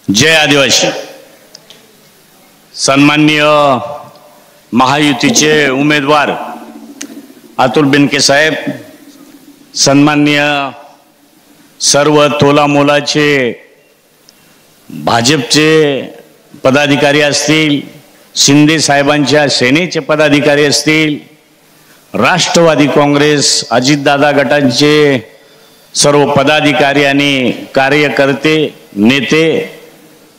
जय आदिवासी। सन्माननीय महायुतीचे उमेदवार अतुल बेनके साहेब, सन्माननीय सर्व तोलामोलाचे भाजपचे पदाधिकारी असतील, शिंदे साहेबांच्या सेनेचे पदाधिकारी असतील, राष्ट्रवादी काँग्रेस अजितदादा गटांचे सर्व पदाधिकारी आणि कार्यकर्ते, नेते,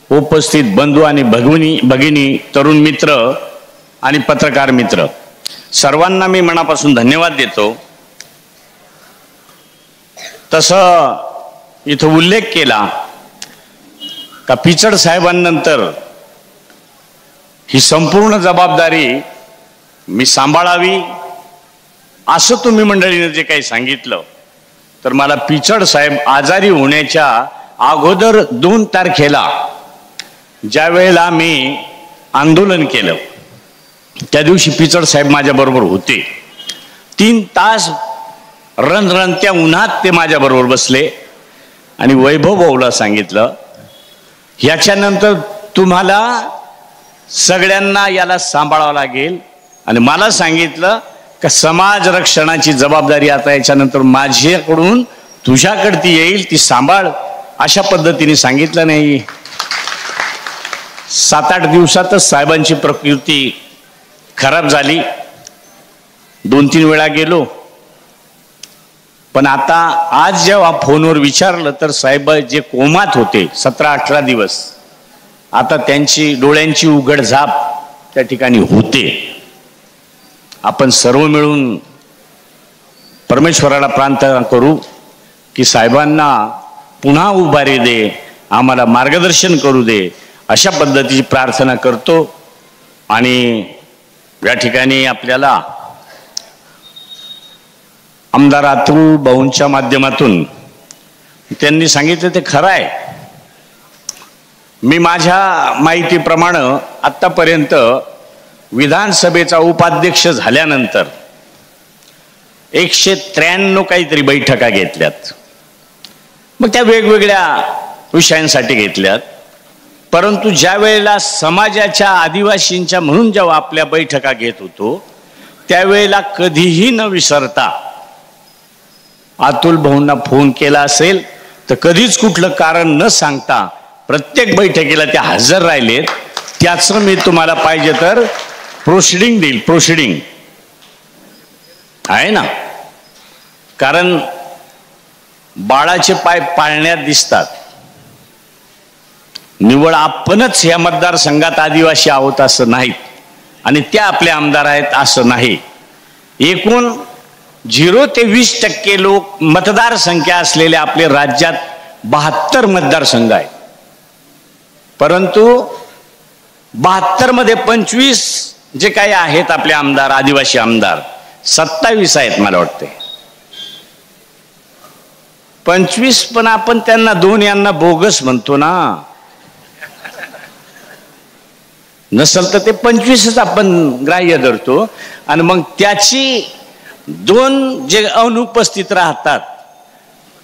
उपस्थित बंधू आणि भगिनी, तरुण मित्र आणि पत्रकार मित्र, सर्वांना मी मनापासून धन्यवाद देतो। तसं इथं उल्लेख केला का पिचड साहेबांनंतर ही संपूर्ण जबाबदारी मी सांभाळावी असं तुम्ही मंडळीने जे काही सांगितलं, तर मला पिचड साहेब आजारी होण्याच्या अगोदर 2 तारखेला ज्या वेळेला मी आंदोलन केलं, त्या दिवशी पिचड साहेब माझ्याबरोबर होते। 3 तास रणरणत्या उन्हात ते माझ्याबरोबर बसले आणि वैभव भाऊला सांगितलं, ह्याच्यानंतर तुम्हाला सगळ्यांना याला सांभाळावं लागेल, आणि मला सांगितलं का समाज रक्षणाची जबाबदारी आता याच्यानंतर माझ्याकडून तुझ्याकडे ती येईल, ती सांभाळ, अशा पद्धतीने सांगितलं। नाही 7-8 दिवसातच साहेबांची प्रकृती खराब झाली। 2-3 वेळा गेलो, पण आता आज जेव्हा फोनवर विचारलं तर साहेब जे कोमात होते 17-18 दिवस, आता त्यांची डोळ्यांची उघड झाप त्या ठिकाणी होते। आपण सर्व मिळून परमेश्वराला प्रार्थना करू की साहेबांना पुन्हा उभारी दे, आम्हाला मार्गदर्शन करू दे, अशा पद्धतीची प्रार्थना करतो। आणि या ठिकाणी आपल्याला आमदार अतुल भाऊंच्या माध्यमातून त्यांनी सांगितलं ते खरं आहे। मी माझ्या माहितीप्रमाणे आतापर्यंत विधानसभेचा उपाध्यक्ष झाल्यानंतर 193 काहीतरी बैठका घेतल्यात, मग त्या वेगवेगळ्या विषयांसाठी घेतल्यात। परंतु ज्या वेळेला समाजाच्या आदिवासींच्या म्हणून जेव्हा आपल्या बैठका घेत होतो, त्यावेळेला कधीही न विसरता अतुल भाऊंना फोन केला असेल तर कधीच कुठलं कारण न सांगता प्रत्येक बैठकीला ते हजर राहिलेत। त्याचं मी तुम्हाला पाहिजे तर प्रोसिडिंग देईल, प्रोसिडिंग आहे ना, कारण बाळाचे पाय पाळण्यात दिसतात। निवळ आपणच या मतदारसंघात आदिवासी आहोत असं नाही, आणि त्या आपले आमदार आहेत असं नाही। एकूण 0 ते 20% लोक मतदारसंख्या असलेले आपले राज्यात 72 मतदारसंघ आहेत, परंतु 72 मध्ये 25 जे काही आहेत आपले आमदार, आदिवासी आमदार 27 आहेत मला वाटते। 25 पण आपण त्यांना 2 यांना बोगस म्हणतो ना, नसल तर ते 25च आपण ग्राह्य धरतो, आणि मग त्याची 2 जे अनुपस्थित राहतात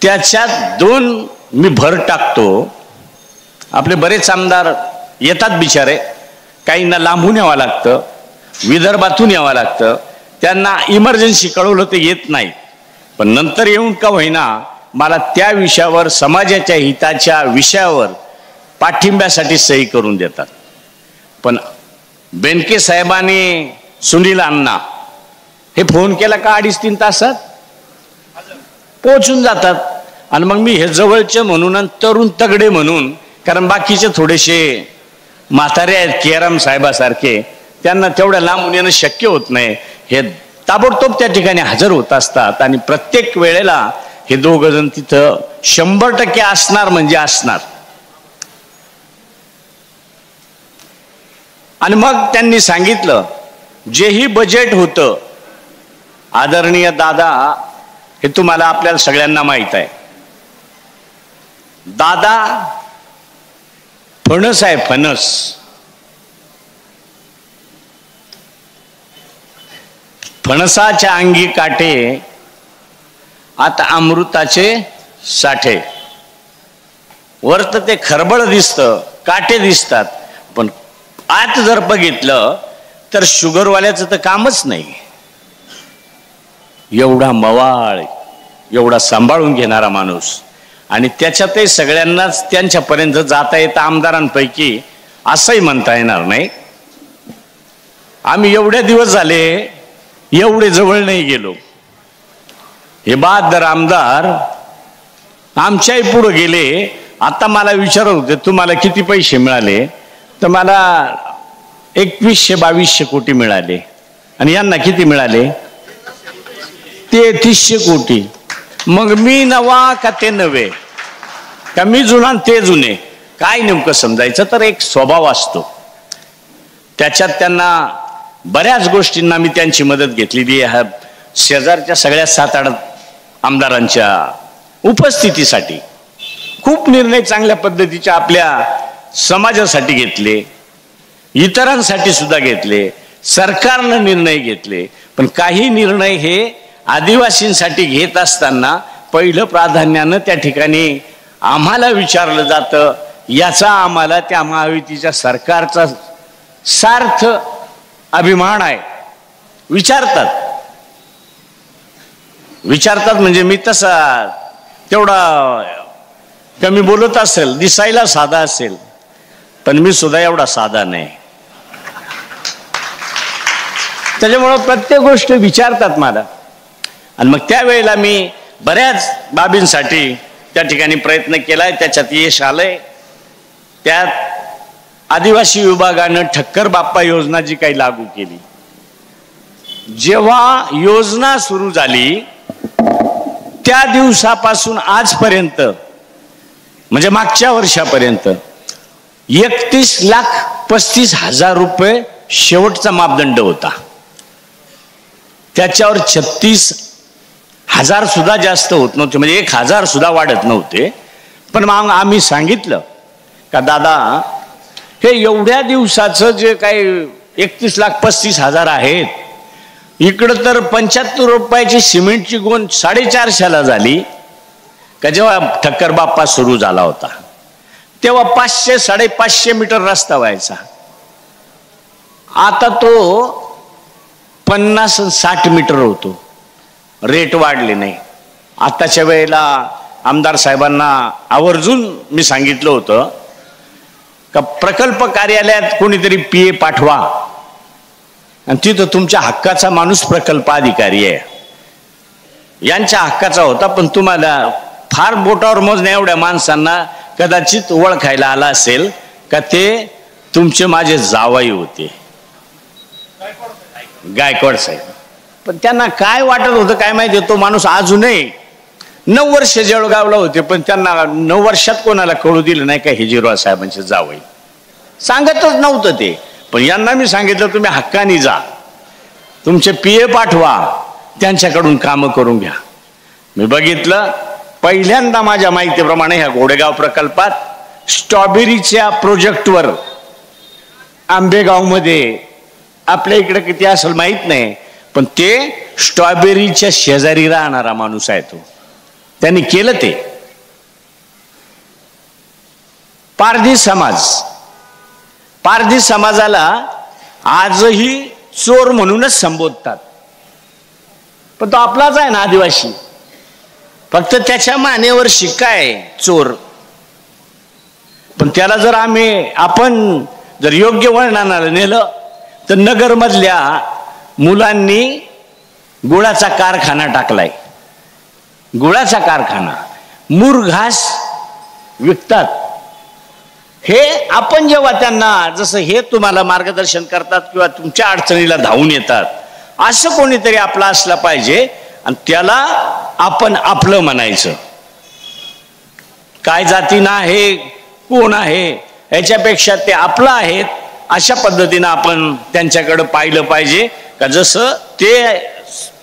त्याच्यात 2 मी भर टाकतो। आपले बरेच आमदार येतात बिचारे, काहींना लांबून यावं लागतं, विदर्भातून यावं लागतं, त्यांना इमर्जन्सी कळवलं तर येत नाही, पण नंतर येऊन का होईना मला त्या विषयावर, समाजाच्या हिताच्या विषयावर पाठिंब्यासाठी सही करून देतात। पण बेनके साहेबांनी सुनील अण्णा हे फोन केला का 2.5-3 तासात पोहोचून जातात, आणि मग मी हे जवळचे म्हणून आणि तरुण तगडे म्हणून, कारण बाकीचे थोडेसे म्हातारे आहेत केराम साहेबासारखे, त्यांना तेवढ्या लांबून येणं शक्य होत नाही, हे ताबडतोब त्या ठिकाणी हजर होत असतात। आणि प्रत्येक वेळेला हे 2 जण तिथं 100% असणार म्हणजे असणार। आणि मग त्यांनी सांगितलं जेही बजेट होतं, आदरणीय दादा, हे तुम्हाला आपल्याला सगळ्यांना माहित आहे, दादा फणस आहे, फणस। फणसाच्या अंगी काटे, आता अमृताचे साठे। वर तर ते खरबळ दिसतं, काटे दिसतात, पण आत जर बघितलं तर शुगरवाल्याचं तर कामच नाही. एवढा मवाळ, एवढा सांभाळून घेणारा माणूस, आणि त्याच्यातही सगळ्यांनाच त्यांच्यापर्यंत जाता येतं आमदारांपैकी असंही म्हणता येणार नाही. आम्ही एवढे दिवस झाले एवढे जवळ नाही गेलो. हे बहादर आमदार आमच्याही पुढे गेले. आता मला विचारत होते तुम्हाला किती पैसे मिळाले, तर मला 2100-2200 कोटी मिळाले. आणि यांना किती मिळाले? 3300 कोटी. मग मी नवा का ते नवे, का मी जुना ते जुने, काय नेमकं समजायचं? तर एक स्वभाव असतो त्याच्यात. त्यांना बऱ्याच गोष्टींना मी त्यांची मदत घेतलेली आहे. शेजारच्या सगळ्या 7-8 आमदारांच्या उपस्थितीसाठी खूप निर्णय चांगल्या पद्धतीच्या आपल्या समाजासाठी घेतले, इतरांसाठी सुद्धा घेतले, सरकारनं निर्णय घेतले. पण काही निर्णय हे आदिवासींसाठी घेत असताना पहिलं प्राधान्यानं त्या ठिकाणी आम्हाला विचारलं जातं. याचा आम्हाला त्या महायुतीच्या सरकारचा सार्थ अभिमान आहे. विचारतात म्हणजे मी तसा तेवढा कमी बोलत असेल, दिसायला साधा असेल, पण मी सुद्धा एवढा साधा नाही. त्याच्यामुळं प्रत्येक गोष्ट विचारतात मला. आणि मग त्यावेळेला मी बऱ्याच बाबींसाठी त्या ठिकाणी प्रयत्न केलाय, त्याच्यात यश आलंय. त्यात आदिवासी विभागानं ठक्कर बाप्पा योजना जी काही लागू केली, जेव्हा योजना सुरू झाली त्या दिवसापासून आजपर्यंत, म्हणजे मागच्या वर्षापर्यंत 31,35,000 रुपये शेवटचा मापदंड होता. त्याच्यावर 36,000 सुद्धा जास्त होत नव्हते, म्हणजे 1,000 सुद्धा वाढत नव्हते. पण मग आम्ही सांगितलं का दादा, हे एवढ्या दिवसाचं जे काही 31,35,000 आहेत, इकडं तर 75 रुपयाची सिमेंटची गोण 450ला झाली. का जेव्हा ठक्कर बाप्पा सुरू झाला होता तेव्हा 500-550 मीटर रस्ता व्हायचा. आता तो 50-60 मीटर होतो. रेट वाढले नाही. आताच्या वेळेला आमदार साहेबांना आवर्जून मी सांगितलं होतं का प्रकल्प कार्यालयात कोणीतरी PA पाठवा, आणि तिथं तुमच्या हक्काचा माणूस प्रकल्प अधिकारी आहे. यांच्या हक्काचा होता, पण तुम्हाला फार बोटावर मोजण्या एवढ्या माणसांना कदाचित ओळखायला आला असेल का ते तुमचे माझे जावई होते, गायकवाड साहेब. पण त्यांना काय वाटत होतं काय माहिती, तो माणूस अजूनही 9 वर्ष जळगावला होते, पण त्यांना 9 वर्षात कोणाला कळू दिलं नाही का हिजीराव साहेबांचे जावई. सांगतच नव्हतं ते. पण यांना मी सांगितलं तुम्ही हक्कानी जा, तुमचे PA पाठवा, त्यांच्याकडून कामं करून घ्या. मी बघितलं पहिल्यांदा माझ्या माहितीप्रमाणे ह्या घोडेगाव प्रकल्पात स्ट्रॉबेरीच्या प्रोजेक्टवर आंबेगावमध्ये, आपल्या इकडे किती असेल माहित नाही, पण ते स्ट्रॉबेरीच्या शेजारी राहणारा माणूस आहे तो. त्यांनी केलं ते. पारधी समाजाला आजही चोर म्हणूनच संबोधतात, पण तो आपलाच आहे ना आदिवासी. फक्त त्याच्या मानेवर शिक्का आहे चोर. पण त्याला जर आपण जर योग्य वळणाला नेलं तर नगरमधल्या मुलांनी गुळाचा कारखाना टाकलाय. गुळाचा कारखाना, मुरघास विकतात. हे आपण जेव्हा त्यांना, जसं हे तुम्हाला मार्गदर्शन करतात किंवा तुमच्या अडचणीला धावून येतात, असं कोणीतरी आपला असला पाहिजे आणि त्याला आपण आपलं म्हणायचं. काय जातीनं आहे, कोण आहे, याच्यापेक्षा ते आपलं आहेत अशा पद्धतीनं आपण त्यांच्याकडे पाहिलं पाहिजे. का जसं ते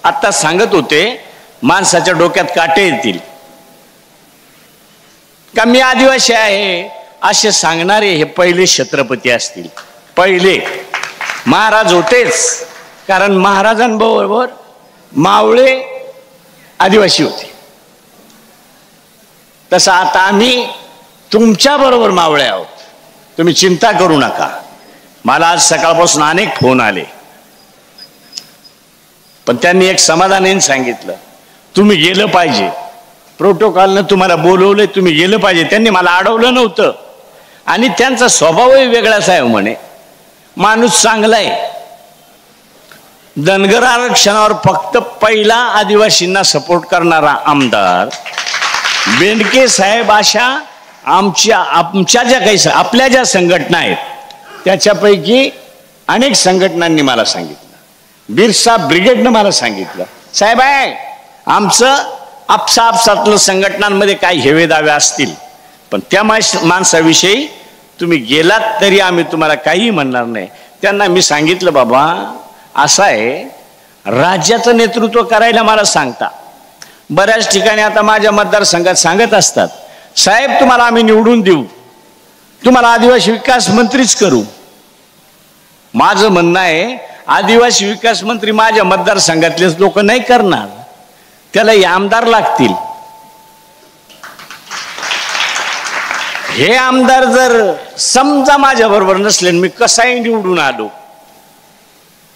आता सांगत होते, माणसाच्या डोक्यात काटे येतील का मी आदिवासी आहे असे सांगणारे हे पहिले छत्रपती असतील. पहिले महाराज होतेच, कारण महाराजांबरोबर मावळे आदिवासी होते. तसं आता आम्ही तुमच्या बरोबर मावळे आहोत. तुम्ही चिंता करू नका. मला आज सकाळपासून अनेक फोन आले, पण त्यांनी एक समाधानाने सांगितलं, तुम्ही गेलं पाहिजे, प्रोटोकॉलनं तुम्हाला बोलवलंय, तुम्ही गेलं पाहिजे. त्यांनी मला अडवलं नव्हतं आणि त्यांचा स्वभावही वेगळाच आहे म्हणे. माणूस चांगला आहे. धनगर आरक्षणावर फक्त पहिला आदिवासींना सपोर्ट करणारा आमदार बेंडके साहेब अशा आमच्या ज्या काही आपल्या ज्या संघटना आहेत त्याच्यापैकी अनेक संघटनांनी मला सांगितलं, बिरसा ब्रिगेडनं मला सांगितलं, साहेब आहे आमचं आपसातलं संघटनांमध्ये काही हेवे दावे असतील, पण त्या माणसाविषयी तुम्ही गेलात तरी आम्ही तुम्हाला काही म्हणणार नाही. त्यांना मी सांगितलं, बाबा असं आहे, राज्याचं नेतृत्व करायला मला सांगता. बऱ्याच ठिकाणी आता माझ्या मतदारसंघात सांगत असतात, साहेब तुम्हाला आम्ही निवडून देऊ, तुम्हाला आदिवासी विकास मंत्रीच करू. माझं म्हणणं आहे, आदिवासी विकास मंत्री माझ्या मतदारसंघातलेच लोक नाही करणार, त्याला आमदार लागतील. हे आमदार जर समजा माझ्या बरोबर नसले, मी कसाही निवडून आलो,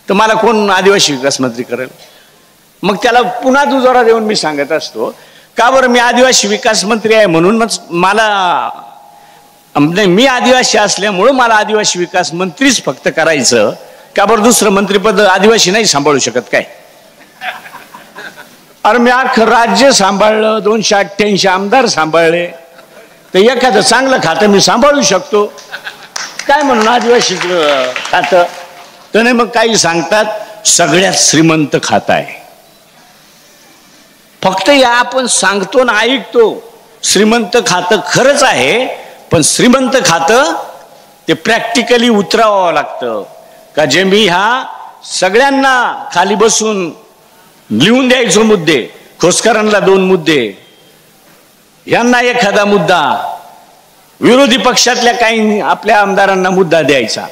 तर मला कोण आदिवासी विकास मंत्री करेल? मग त्याला पुन्हा दुजोरा देऊन मी सांगत असतो, का बरं मी आदिवासी विकास मंत्री आहे म्हणून मला मी आदिवासी असल्यामुळं मला आदिवासी विकास मंत्रीच फक्त करायचं, का बरं दुसरं मंत्रीपद आदिवासी नाही सांभाळू शकत काय? अरे मी अख्खं राज्य सांभाळलं, 288 आमदार सांभाळले, तर एखादं चांगलं खातं मी सांभाळू शकतो काय म्हणून आदिवासी खातं? तर नाही, मग काही सांगतात सगळ्यात श्रीमंत खातं आहे. फक्त या आपण सांगतो ना ऐकतो, श्रीमंत खातं खरंच आहे, पण श्रीमंत खातं ते प्रॅक्टिकली उतरावं लागतं. का जे मी ह्या सगळ्यांना खाली बसून लिहून द्यायचो मुद्दे, खोसकरांना 2 मुद्दे, यांना एखादा मुद्दा, विरोधी पक्षातल्या काही आपल्या आमदारांना मुद्दा द्यायचा.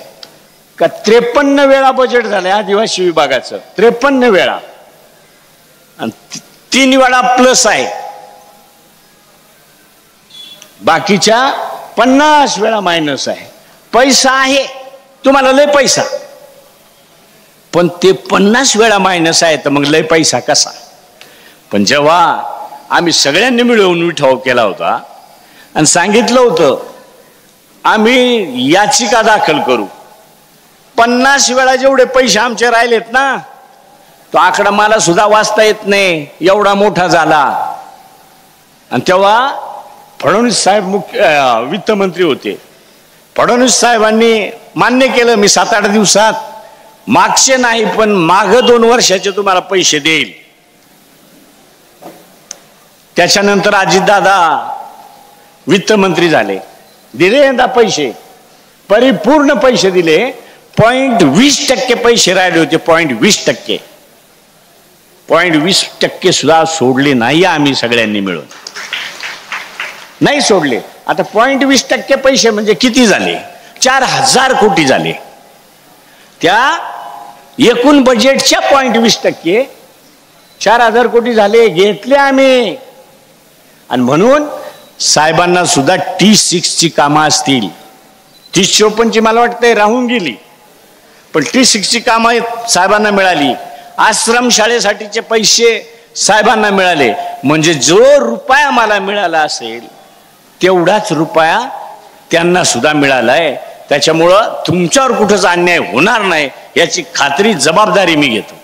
का 53 वेळा बजेट झालंय आदिवासी विभागाचं, 53 वेळा, आणि 3 वेळा प्लस आहे. बाकीच्या 50 वेळा मायनस आहे. पैसा आहे तुम्हाला, लय पैसा, पण ते 50 वेळा मायनस आहे, तर मग लय पैसा कसा? पण जेव्हा आम्ही सगळ्यांनी मिळवून विठाव केला होता आणि सांगितलं होतं आम्ही याचिका दाखल करू, 50 वेळा जेवढे पैसे आमचे राहिलेत ना, तो आकडा मला सुद्धा वाचता येत नाही, एवढा मोठा झाला. आणि तेव्हा फडणवीस साहेब वित्तमंत्री होते. फडणवीस साहेबांनी मान्य केलं, मी 7-8 दिवसात मागचे नाही पण माग 2 वर्षाचे तुम्हाला पैसे देईल. त्याच्यानंतर अजितदादा वित्तमंत्री झाले, दिले यंदा पैसे, परिपूर्ण पैसे दिले. 0.20% पैसे राहिले होते, 0.20%, 0.20% सुद्धा सोडले नाही आम्ही सगळ्यांनी मिळून, नाही सोडले. आता 0.20% पैसे म्हणजे किती झाले? 4000 कोटी झाले. त्या एकूण बजेटच्या 0.20% 4000 कोटी झाले, घेतले आम्ही. आणि म्हणून साहेबांना सुद्धा T6 ची कामं असतील, 30-54 ची मला वाटतंय राहून गेली, पण T6 ची कामं साहेबांना मिळाली. आश्रम शाळेसाठीचे पैसे साहेबांना मिळाले. म्हणजे जो रुपया मला मिळाला असेल तेवढाच रुपया त्यांना सुद्धा मिळालाय. त्याच्यामुळं तुमच्यावर कुठंच अन्याय होणार नाही याची खात्री, जबाबदारी मी घेतो.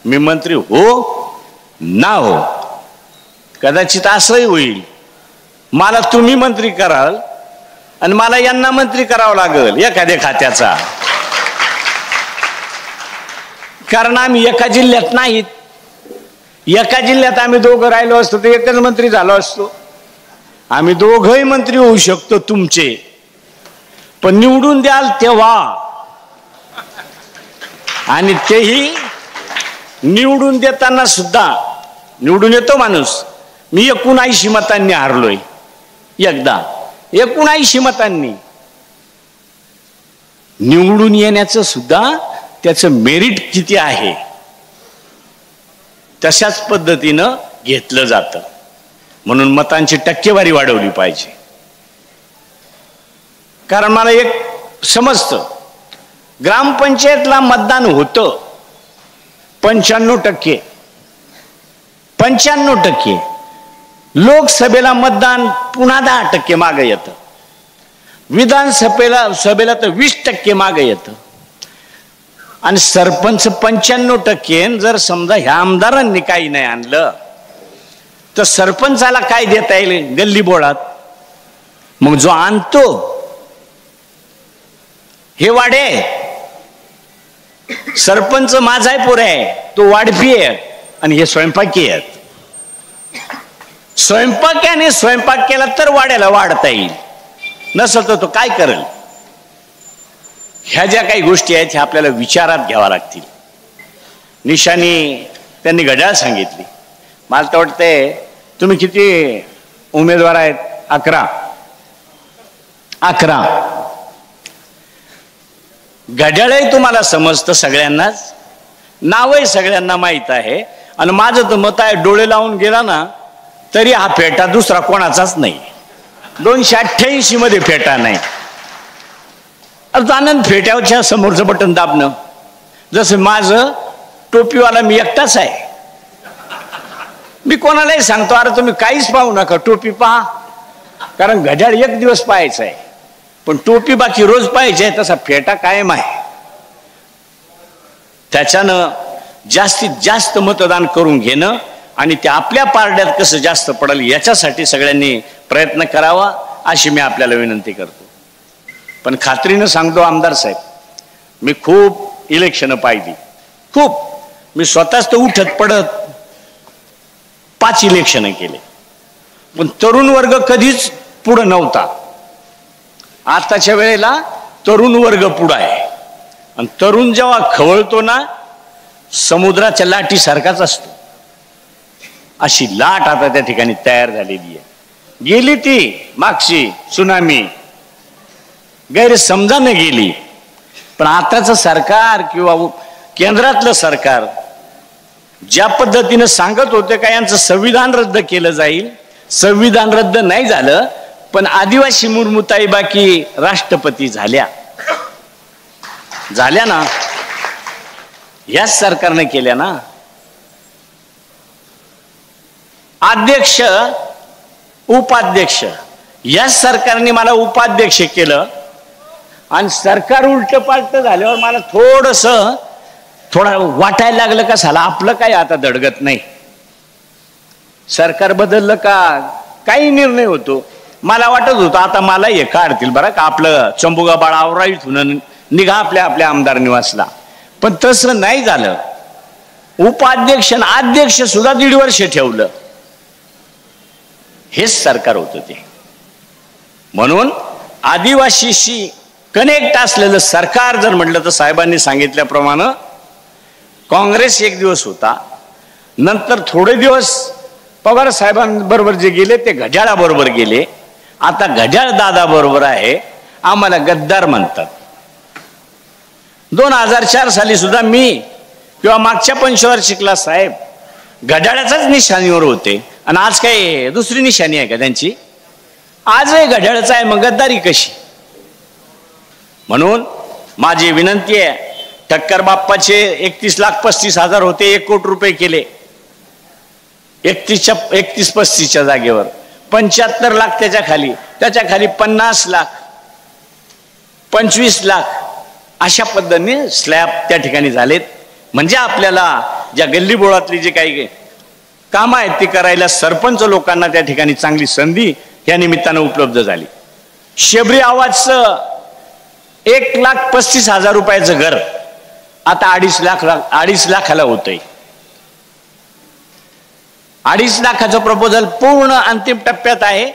मी मंत्री हो ना हो, कदाचित असंही होईल, मला तुम्ही मंत्री कराल आणि मला यांना मंत्री करावं लागेल एखाद्या खात्याचा, कारण आम्ही एका जिल्ह्यात नाहीत. एका जिल्ह्यात आम्ही दोघं राहिलो असतो तर एकच मंत्री झालो असतो. आम्ही दोघंही मंत्री होऊ शकतो तुमचे, पण निवडून द्याल तेव्हा, आणि तेही निवडून देताना सुद्धा, निवडून येतो माणूस, मी 79 मतांनी हारलोय एकदा, 79 मतांनी. निवडून येण्याचं सुद्धा त्याचं मेरिट किती आहे तशाच पद्धतीनं घेतलं जातं. म्हणून मतांची टक्केवारी वाढवली पाहिजे. कारण मला एक समजतं. ग्रामपंचायतला मतदान होतं 95%. 95%. लोकसभेला मतदान पुन्हा 10% मागे येतं. विधानसभेला तर 20% मागे येतं. आणि सरपंच 95%. जर समजा ह्या आमदारांनी काही नाही आणलं तर सरपंचाला काय देता येईल गल्ली बोळात? मग जो आणतो हे वाडे, सरपंच माझाय पोर आहे, तो वाढपी आहे आणि हे स्वयंपाकी आहेत. स्वयंपाक्याने स्वयंपाक केला तर वाड्याला वाढता येईल, नसेल तर तो काय करेल? ह्या ज्या काही गोष्टी आहेत ह्या आपल्याला विचारात घ्याव्या लागतील. निशाणी त्यांनी घड्याळ सांगितली. मला तर वाटतंय तुम्ही किती उमेदवार आहेत? 11. घड्याळही तुम्हाला समजतं सगळ्यांनाच, नावही सगळ्यांना माहीत आहे. आणि माझं तर मत आहे, डोळे लावून गेला ना तरी हा फेटा दुसरा कोणाचाच नाही. 288 मध्ये फेटा नाही. आनंद फेट्यावरच्या समोरचं बटन दाबणं. जसं माझं टोपीवाला मी एकटाच आहे. मी कोणालाही सांगतो, अरे तुम्ही काहीच पाहू नका, टोपी पहा. कारण घड्याळ एक दिवस पाहायचं आहे, पण टोपी बाकी रोज पाहिजे. तसा फेटा कायम आहे. त्याच्यानं जास्तीत जास्त मतदान करून घेणं आणि ते आपल्या पारड्यात कसं जास्त पडेल याच्यासाठी सगळ्यांनी प्रयत्न करावा अशी मी आपल्याला विनंती करतो. पण खात्रीनं सांगतो आमदार साहेब, मी खूप इलेक्शन पाहिली, खूप. मी स्वतःच तर उठत पडत 5 इलेक्शन केले, पण तरुण वर्ग कधीच पुढं नव्हता. आताच्या वेळेला तरुण वर्ग पुढं आहे. आणि तरुण जेव्हा खवळतो ना, समुद्राच्या लाटीसारखाच असतो. अशी लाट आता त्या ठिकाणी तयार झालेली आहे. गेली ती मागची सुनामी, गैरसमजाने गेली. पण आताचं सरकार किंवा केंद्रातलं सरकार ज्या पद्धतीनं सांगत होते का यांचं संविधान रद्द केलं जाईल, संविधान रद्द नाही झालं, पण आदिवासी मुर्मुताई बाकी राष्ट्रपती झाल्या ना. याच सरकारने केल्या ना. अध्यक्ष उपाध्यक्ष याच सरकारने मला उपाध्यक्ष केलं. आणि सरकार उलट पालट झाल्यावर मला थोडा वाटायला लागलं का साला आपलं काय आता दडगत नाही. सरकार बदललं का काही निर्णय होतो. मला वाटत होतं आता मला हे काढतील बरं का, आपलं चंबुगा बाळा आवरा इथून निघा आपल्या आमदार निवासला. पण तसं नाही झालं. उपाध्यक्ष अध्यक्ष सुद्धा 1.5 वर्ष ठेवलं. हेच सरकार होतं ते. म्हणून आदिवासीशी कनेक्ट असलेलं सरकार जर म्हटलं तर साहेबांनी सांगितल्याप्रमाणे काँग्रेस एक दिवस होता, नंतर थोडे दिवस पवार साहेबांबरोबर जे गेले ते घड्याळाबरोबर गेले. आता घड्याळ दादा बरोबर आहे. आम्हाला गद्दार म्हणतात. 2004 साली सुद्धा मी किंवा मागच्या पंचवार्षिकला साहेब घड्याळाच्याच निशाणीवर होते. आणि आज काय दुसरी निशाणी आहे का त्यांची? आजही घड्याळच आहे, मग गद्दारी कशी? म्हणून माझी विनंती आहे, ठक्कर बाप्पाचे 31,35,000 होते, 1 कोटी रुपये केले. 31-35च्या जागेवर 75 लाख त्याच्या खाली 50 लाख 25 लाख अशा पद्धतीने स्लॅब त्या ठिकाणी झालेत. म्हणजे आपल्याला ज्या गल्ली बोळातली जे काही कामं आहेत ती करायला सरपंच लोकांना त्या ठिकाणी चांगली संधी या निमित्तानं उपलब्ध झाली. शेबरी आवाजचं 1,35,000 रुपयाचं घर आता 2.5 लाखाला होतंय. 2.5 लाखाचं प्रपोजल पूर्ण अंतिम टप्प्यात आहे.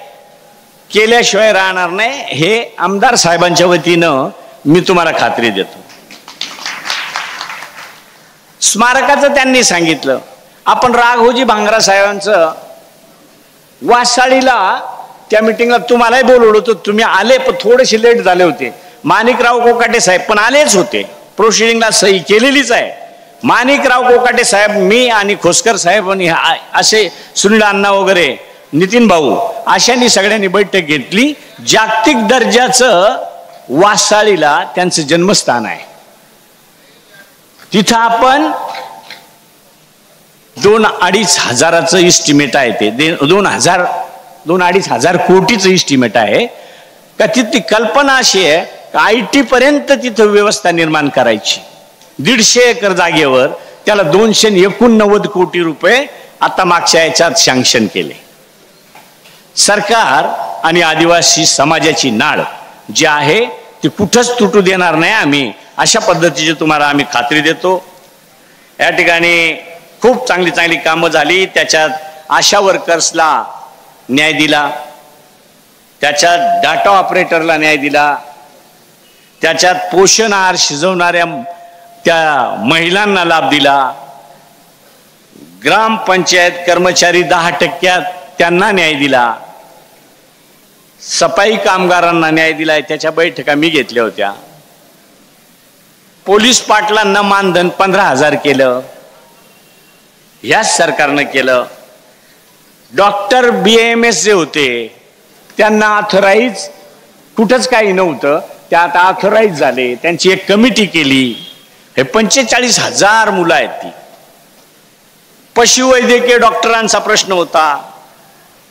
केल्याशिवाय राहणार नाही हे आमदार साहेबांच्या वतीनं मी तुम्हाला खात्री देतो. स्मारकाचं त्यांनी सांगितलं. आपण राघोजी भांगरा साहेबांचं वासाळीला त्या मिटिंगला तुम्हालाही बोलवलं होतं, तुम्ही आले पण थोडेसे लेट झाले होते. माणिकराव कोकाटे साहेब पण आलेच होते, प्रोसिडिंगला सही केलेलीच आहे. माणिकराव कोकाटे साहेब, मी आणि खोसकर साहेब आणि असे सुनील अण्णा वगैरे नितीन भाऊ अशांनी सगळ्यांनी बैठक घेतली. जागतिक दर्जाचं वासाळीला त्यांचं जन्मस्थान आहे. तिथं आपण 2-2.5 हजाराचं इस्टिमेट आहे. ते 2-2.5 हजार कोटीचं इस्टिमेट आहे. का तिथली कल्पना अशी आहे का IT पर्यंत तिथं व्यवस्था निर्माण करायची. 150 एकर जागेवर त्याला 289 कोटी रुपये आता मागच्या याच्यात सँक्शन केले. सरकार आणि आदिवासी समाजाची नाळ जी आहे ती कुठंच तुटू देणार नाही आम्ही, अशा पद्धतीची तुम्हाला आम्ही खात्री देतो. या ठिकाणी खूप चांगली चांगली कामं झाली. त्याच्यात आशा वर्कर्सला न्याय दिला, त्याच्यात डाटा ऑपरेटरला न्याय दिला, त्याच्यात पोषण आहार शिजवणाऱ्या त्या महिलांना लाभ दिला, ग्रामपंचायत कर्मचारी 10% त्यांना न्याय दिला, सफाई कामगारांना न्याय दिलाय. त्याच्या बैठका मी घेतल्या होत्या. पोलीस पाटलांना मानधन 15,000 केलं, ह्याच सरकारनं केलं. डॉक्टर BAMS जे होते त्यांना ऑथराईज कुठंच काही नव्हतं, ते आता ऑथराईज झाले. त्यांची एक कमिटी केली. हे 45,000 मुलं आहेत. ती पशुवैद्यकीय डॉक्टरांचा प्रश्न होता.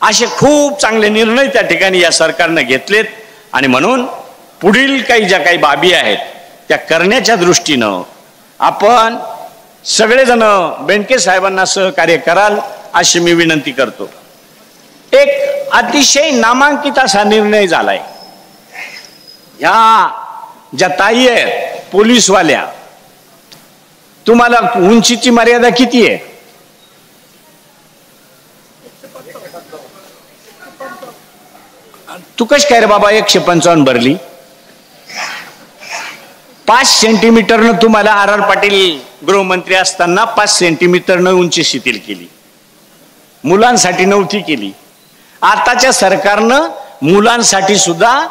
असे खूप चांगले निर्णय त्या ठिकाणी या सरकारनं घेतलेत. आणि म्हणून पुढील ज्या काही बाबी आहेत त्या करण्याच्या दृष्टीनं आपण सगळेजण बेनके साहेबांना सहकार्य कराल अशी मी विनंती करतो. एक अतिशय नामांकित असा निर्णय झालाय. ह्या ज्या ताई आहेत पोलीसवाल्या, तुम्हाला उंचीची मर्यादा किती आहे? तू कश काय रे बाबा 155 भरली? 5 सेंटीमीटरनं तुम्हाला RR पाटील गृहमंत्री असताना 5 सेंटीमीटरनं उंची शिथिल केली, मुलांसाठी नव्हती केली. आताच्या सरकारनं मुलांसाठी सुद्धा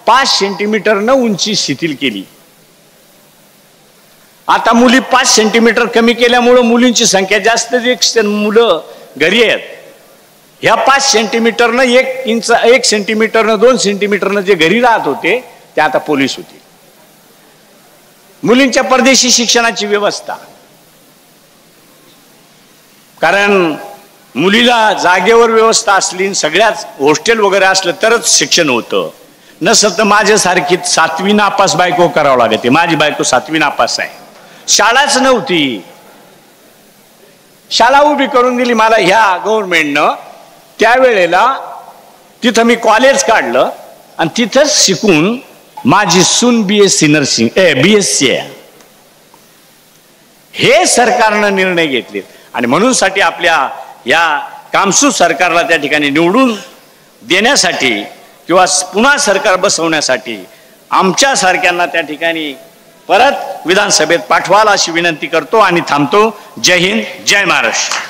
5 सेंटीमीटरनं उंची शिथिल केली. आता मुली 5 सेंटीमीटर कमी केल्यामुळं मुलींची संख्या जास्त, मुलं घरी आहेत. ह्या 5 सेंटीमीटरनं 1 सेंटीमीटरनं 2 सेंटीमीटरनं जे घरी राहत होते ते आता पोलीस होते. मुलींच्या परदेशी शिक्षणाची व्यवस्था, कारण मुलीला जागेवर व्यवस्था असली, सगळ्याच हॉस्टेल वगैरे असलं तरच शिक्षण होतं. नसलं तर माझ्यासारखी 7वी नापास बायको करावं लागते. माझी बायको 7वी नापास आहे. शाळाच नव्हती, शाळा उभी करून दिली मला ह्या गव्हर्नमेंटनं. त्यावेळेला तिथं मी कॉलेज काढलं आणि तिथंच शिकून माझी सून BSc नर्सिंग BSc आहे. हे सरकारनं निर्णय घेतले आणि म्हणून साठी आपल्या या कामसू सरकारला त्या ठिकाणी निवडून देण्यासाठी किंवा पुन्हा सरकार बसवण्यासाठी आमच्या सारख्यांना त्या ठिकाणी परत विधानसभेत पाठवाल अशी विनंती करतो आणि थांबतो. जय हिंद, जय महाराष्ट्र.